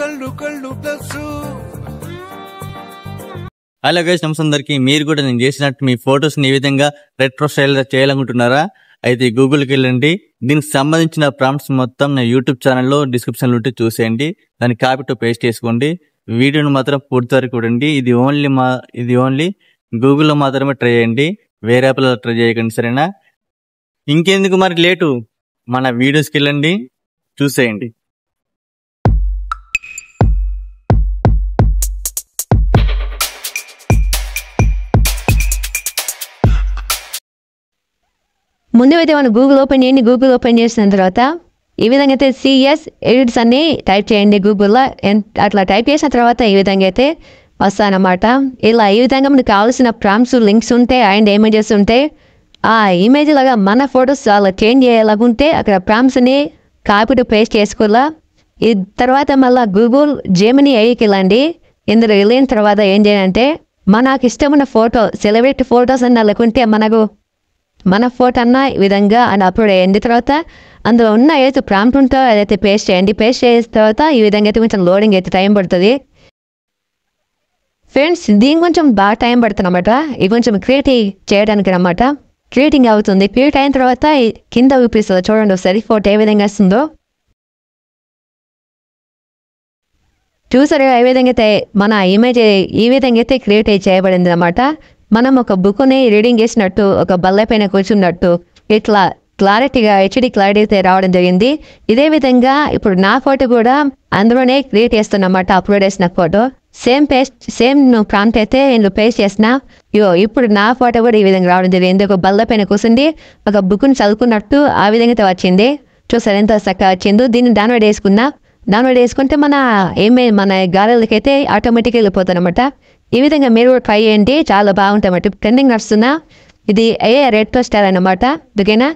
కళ్ళు కళ్ళు plus. Hello guys, నమస్తే అందరికి. మీరు కూడా నేను చేసినట్టు మీ ఫొటోస్ ని ఈ విధంగా రెట్రో స్టైల్ చేయాలనుకుంటున్నారా? అయితే గూగుల్కి వెళ్ళండి. దీనికి సంబంధించిన ప్రాంప్ట్స్ మొత్తం నా యూట్యూబ్ ఛానల్లో డిస్క్రిప్షన్ లో ఉంటే చూసేయండి. దాన్ని కాపీ టు పేస్ట్ చేసుకోండి. వీడియోని మాత్రం పూర్తి వరకు చూడండి. ఇది ఓన్లీ గూగుల్లో మాత్రమే ట్రై చేయండి, వేరే యాప్లో ట్రై చేయకండి, సరేనా? ఇంకెందుకు మరి లేటు, మన వీడియోస్కి వెళ్ళండి, చూసేయండి. ముందు అయితే మనం గూగుల్ ఓపెన్ చేయండి. గూగుల్ ఓపెన్ చేసిన తర్వాత ఈ విధంగా అయితే సిఎస్ ఎడిట్స్ అన్ని టైప్ చేయండి గూగుల్లో. అట్లా టైప్ చేసిన తర్వాత ఈ విధంగా అయితే వస్తాయన్నమాట. ఇలా ఈ విధంగా మనకు కావాల్సిన ప్రాంప్ట్స్, లింక్స్ ఉంటాయి అండ్ ఇమేజెస్ ఉంటాయి. ఆ ఇమేజ్ లాగా మన ఫొటోస్ అలా చేంజ్ చేయాలనుకుంటే అక్కడ ప్రాంప్ట్స్ని కాపీ టు పేస్ట్ చేసుకోవాలా. ఈ తర్వాత మళ్ళీ గూగుల్ జెమినీ ఐకి వెళ్ళండి. ఇందులో వెళ్ళిన తర్వాత ఏం చేయాలంటే మనకు ఇష్టమైన ఫోటో, సెలబ్రిటీ ఫొటోస్ అన్న లేకుంటే మన ఫోటో అన్న ఈ విధంగా అని అప్లోడ్ అయ్యింది. తర్వాత అందులో ఉన్న ఏదైతే ప్రాంప్ట్ ఉంటుందో అదైతే పేస్ట్ చేయండి. పేస్ట్ చేసిన తర్వాత ఈ విధంగా అయితే కొంచెం లోడింగ్ అయితే టైం పడుతుంది ఫ్రెండ్స్. దీని కొంచెం బాగా టైం పడుతుంది అన్నమాట. ఇది కొంచెం క్రియేట్ చేయడానికి అన్నమాట. క్రియేటింగ్ అవుతుంది. క్రియేట్ అయిన తర్వాత కింద చూపిస్తుంది చూడండి ఒకసారి ఫోటో ఏ విధంగా వస్తుందో. చూసారు ఏ విధంగా అయితే మన ఇమేజ్ ఈ విధంగా అయితే క్రియేట్ చేయబడింది అన్నమాట. మనం ఒక బుక్ని రీడింగ్ చేసినట్టు, ఒక బల్ల పైన కూర్చున్నట్టు ఇట్లా క్లారిటీగా హెచ్డి క్లారిటీ అయితే రావడం జరిగింది. ఇదే విధంగా ఇప్పుడు నా ఫోటో కూడా అందులోనే క్రియేట్ చేస్తున్నమాట. అప్లోడ్ చేసిన ఫోటో సేమ్ ప్రాంప్ట్ అయితే నేను పేస్ట్ చేసిన. ఇప్పుడు నా ఫోటో కూడా ఈ విధంగా రావడం జరిగింది. ఒక బల్ల పైన కూర్చుంది ఒక బుక్ని చదువుకున్నట్టు ఆ విధంగా అయితే వచ్చింది. చూసారు ఎంత చక్కగా వచ్చిందో. దీన్ని డౌన్లోడ్ చేసుకుంటే మన గ్యాలరీకి అయితే ఆటోమేటిక్గా వెళ్ళిపోతుంది అనమాట. ఈ విధంగా మీరు ట్రై చేయండి, చాలా బాగుంటాయి అన్నమాట. ట్రెండింగ్ నడుస్తున్నా ఇది రెట్రో స్టైల్ అన్నమాట. ఓకేనా?